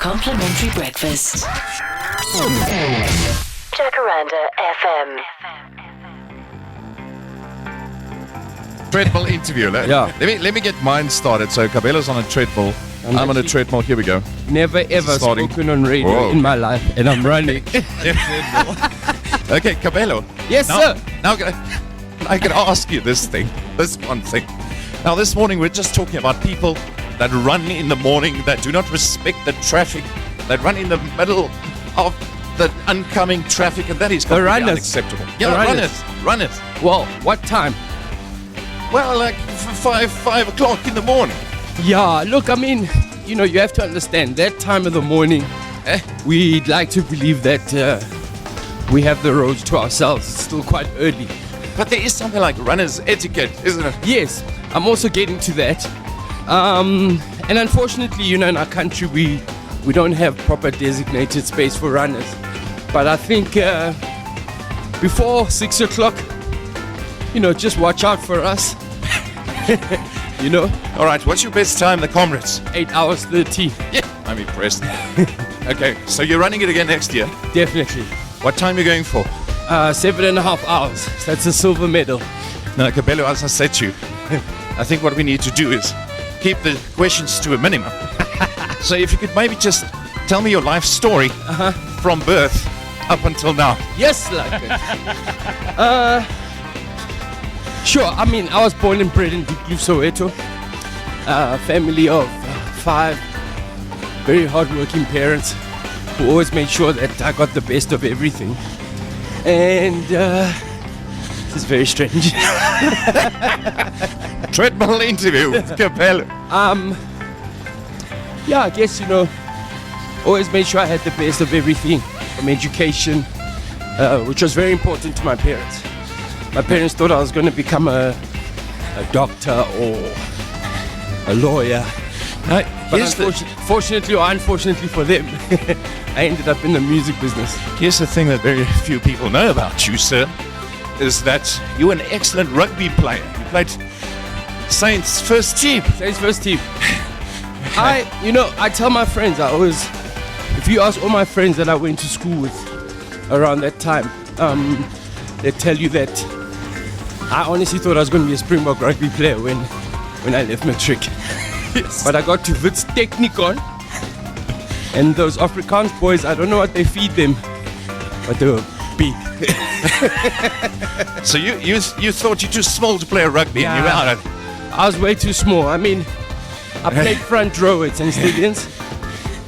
complimentary breakfast. Jacaranda FM. Treadmill interview. Let me get mine started. So Kabelo's on a treadmill. I'm on a treadmill. Here we go. Never ever spoken on radio in my life, and I'm running. Okay, Kabelo. Yes, sir. Now I can ask you this one thing. Now, this morning we're just talking about people that run in the morning, that do not respect the traffic, that run in the middle of the oncoming traffic, and that is completely unacceptable. Yeah, runners. Well, what time? Well, like 5 o'clock in the morning. Yeah, look, I mean, you have to understand that time of the morning. We'd like to believe that we have the roads to ourselves. It's still quite early. But there is something like runner's etiquette, isn't it? Yes, I'm also getting to that. And unfortunately, in our country, we don't have proper designated space for runners. But I think before 6 o'clock, just watch out for us. All right, what's your best time, the comrades? 8 hours 30. Yeah, I'm impressed. Okay, so you're running it again next year? Definitely. What time are you going for? 7.5 hours. That's a silver medal. No, Kabelo, as I said to you, I think what we need to do is keep the questions to a minimum. So if you could maybe just tell me your life story from birth up until now. Yes, like it. Sure, I mean, I was born and bred in Diepkloof, Soweto. Family of 5 very hardworking parents who always made sure that I got the best of everything. And this is very strange. Treadmill interview with Kabelo. Yeah, I guess, always made sure I had the best of everything from education, which was very important to my parents. My parents thought I was going to become a doctor or a lawyer. But fortunately or unfortunately for them, I ended up in the music business. Here's the thing that very few people know about you, sir, is that you're an excellent rugby player. You played Saints first team. I tell my friends, if you ask all my friends that I went to school with around that time, they tell you that I honestly thought I was going to be a Springbok rugby player when I left matric. Yes. But I got to Wits Technikon, and those Afrikaans boys, I don't know what they feed them, but they were big. So you thought you're too small to play rugby, and you were out. I was way too small. I mean, I played front row at St. Stadions,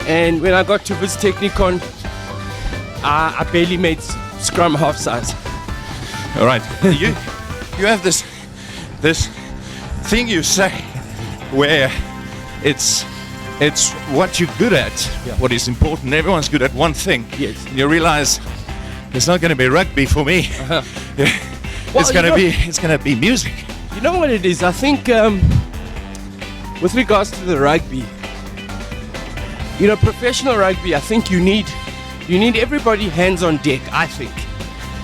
and when I got to Wits Technikon, I barely made scrum half size. All right, you have this thing you say where it's what you're good at, what is important. Everyone's good at one thing. Yes. And you realize it's not going to be rugby for me. Well, it's going to be music. You know what it is? I think with regards to the rugby, professional rugby, I think you need everybody hands on deck, I think,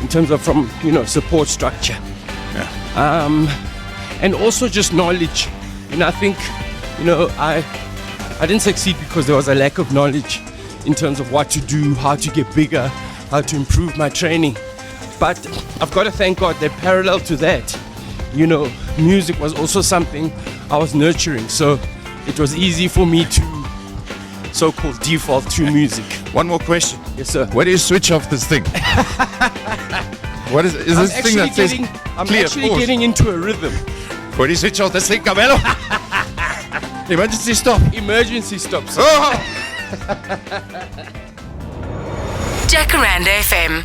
in terms of from support structure. Yeah. And also just knowledge. I think I didn't succeed because there was a lack of knowledge in terms of what to do, how to get bigger, how to improve my training. But I've got to thank God that parallel to that, music was also something I was nurturing. So it was easy for me to so-called default to music. One more question. Yes, sir. Where do you switch off this thing? What is this thing that says I'm clear? actually getting into a rhythm. Where do you switch off this thing, Kabelo? Emergency stop. Emergency stop. Oh! Jacaranda FM.